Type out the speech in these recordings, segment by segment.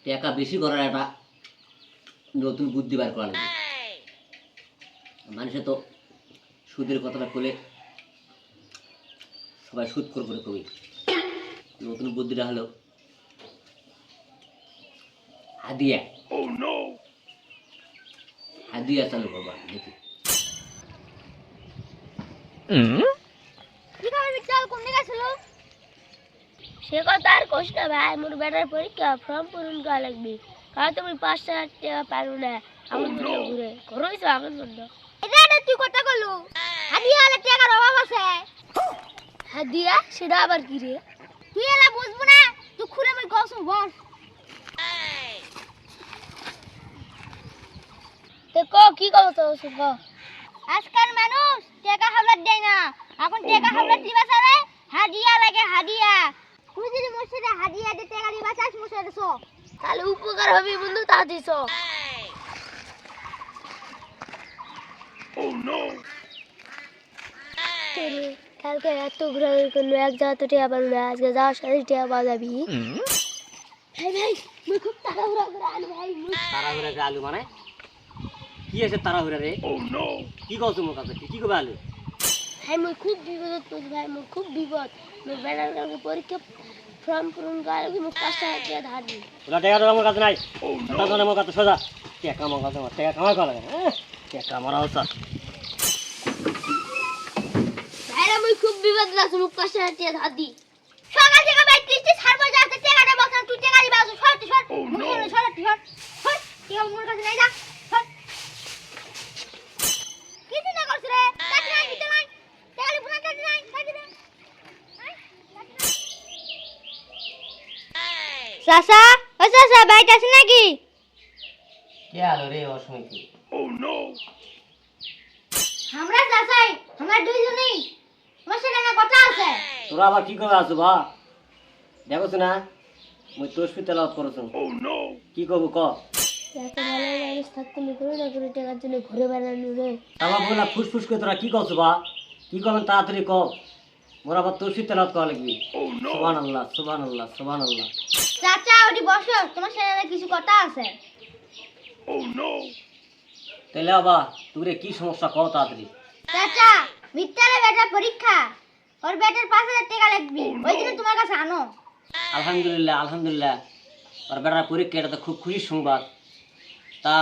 টাকা বেশি করার একটা নতুন বুদ্ধি বার করা লাগবে। মানুষে তো সুদের কথাটা বলে সবাই সুদ করে কবি। নতুন বুদ্ধিটা হলো হাদিয়া। হাদিয়া চালু করবা দেখি। সে কথা আর কোশ না ভাই, মোর বেটার পরীক্ষা ফর্ম পূরণ করা লাগবে। কারণ তুমি 5,000 টাকা পারো না আমার মধ্যে ঘুরে ঘুরেছ আমার মধ্যে। এটা তুই কথা কলু হাদিয়া হলে টাকার অভাব আছে। হাদিয়া সেটা আবার কি রে? তুই এলা বুঝবো না, তুই খুলে মই কসু বস। তে ক কি কইছো সুখ? আজকাল মানুষ টাকা হাওলাত দেয় না, এখন টাকা হাওলাত দিবা সারে হাদিয়া লাগে হাদিয়া। তুই যদি মসজিদে হাদিয়া দিতে টাকা দিবা চাস মসজিদে সো তাহলে উপকার হবে বন্ধু, তা দিছো। ও নো কালকে এত ঘোরাঘুরি করলো, এক জায়গা তো টিয়া পারলো না, আজকে যাওয়ার সাথে টিয়া পাওয়া যাবি। ভাই ভাই মুই খুব তাড়াহুড়া করে আলু ভাই। তাড়াহুড়া করে আলু মানে কি আছে তাড়াহুড়া রে? কি কইছো মোর কাছে? কি কইবা আলু? ভাই মুই খুব বিপদ পড়ছি ভাই, মুই খুব বিপদ। মুই বেড়ার কালকে পরীক্ষা ফর্ম পূরণ করে মুই 5,000 টাকা ধার দিই। ওটা টাকা তো আমার কাছে নাই। ওটা তো আমার কাছে সোজা টাকা আমার কাছে, টাকা কামাই করা লাগে। টাকা আমার হচ্ছে ভাইরা মুই খুব বিপদ লাগছে, মুই 5,000 টাকা ধার দিই। সকাল থেকে ভাই কিস্তি ছাড়বো যাতে টাকাটা বলছ তুই টাকা দিবা সর তুই সর মুই সর সর টাকা মোর কাছে নাই, যা সর। কি চিন্তা করছ রে? টাকা নাই দিতে নাই, টাকা লিবো না, টাকা নাই টাকা দে। চাচা ও চাচা বাইটা আছে নাকি? কে আলো রে অসময় কি? আমরা চাচাই আমরা দুইজনেই তোমার সাথে না কথা আছে। তোরা আবার কি করে আছো বা? দেখছ না মুই তসবি তেলাওয়াত করছুম। কি করব ক? এত ভালো মানুষ থাকতে নি করে না করে টাকার জন্য ঘুরে বেড়ানো রে। আমার বলা ফুসফুস করে তোরা কি করছো বা? কি করবেন তাড়াতাড়ি ক। মোর আবার তসবি তেলাওয়াত করা লাগবে। সুবহানাল্লাহ সুবহানাল্লাহ সুবহানাল্লাহ। চাচা ওটি বসো, তোমার সাথে না কিছু কথা আছে। তাহলে আবা তোরে কি সমস্যা কও তাড়াতাড়ি। চাচা বিদ্যালয়ে বেটার পরীক্ষা, ওর বেটার 5,000 টাকা লাগবে, ওই জন্য তোমার কাছে আনো। আলহামদুলিল্লাহ আলহামদুলিল্লাহ, আর বেটার পরীক্ষা, এটা তো খুব খুশির সংবাদ। তা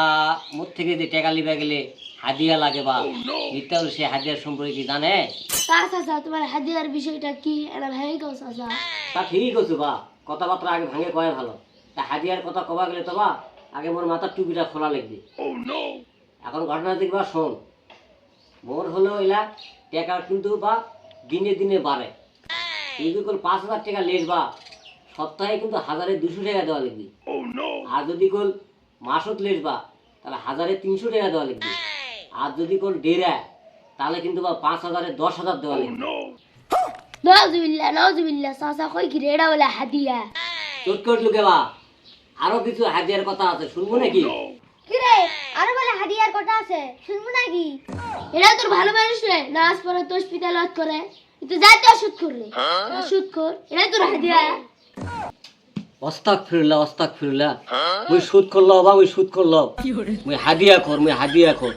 মোর থেকে যে টাকা লিবা গেলে হাদিয়া লাগে বা নিতে হলে সে হাদিয়ার সম্পর্কে কি জানে? চাচা তোমার হাদিয়ার বিষয়টা কি এটা ভাই কও চাচা। তা ঠিকই করছো বা, কথাবার্তা আগে ভাঙে কয় ভালো। তা হাদিয়ার কথা কবা গেলে তো বা আগে মোর মাথার টুপিটা খোলা লাগবে। এখন ঘটনা দেখবা শোন, মোর হলো এলা টাকা কিন্তু বা দিনে দিনে বাড়ে। এই যদি 5,000 টাকা লেস বা সপ্তাহে কিন্তু 1,200 টাকা দেওয়া লাগবে। আর যদি কোন মাসত লেস বা তাহলে 1,300 টাকা দেওয়া লাগবে। আর যদি কোন ডেরা তাহলে কিন্তু বা 5,000-এ 10,000 দেওয়া লাগবে। নাউজুবিল্লাহ চাচা কই কি রে, এটা বলে হাদিয়া। চোট করে লুকে বা আরো কিছু হাদিয়ার কথা আছে, শুনবো নাকি? কি রে আরো বলে হাদিয়ার কথা আছে, শুনবো নাকি? এটা তোর ভালো মানুষ রে, নামাজ পড়ে তাসবিহ তেলাওয়াত করে, কিন্তু যাইতে ওষুধ করে ওষুধ কর, এটা তোর হাদিয়া। আস্তাগফিরুল্লাহ আস্তাগফিরুল্লাহ। মুই সুদ করলো বা মুই সুদ করলো, মুই হাদিয়া খোর।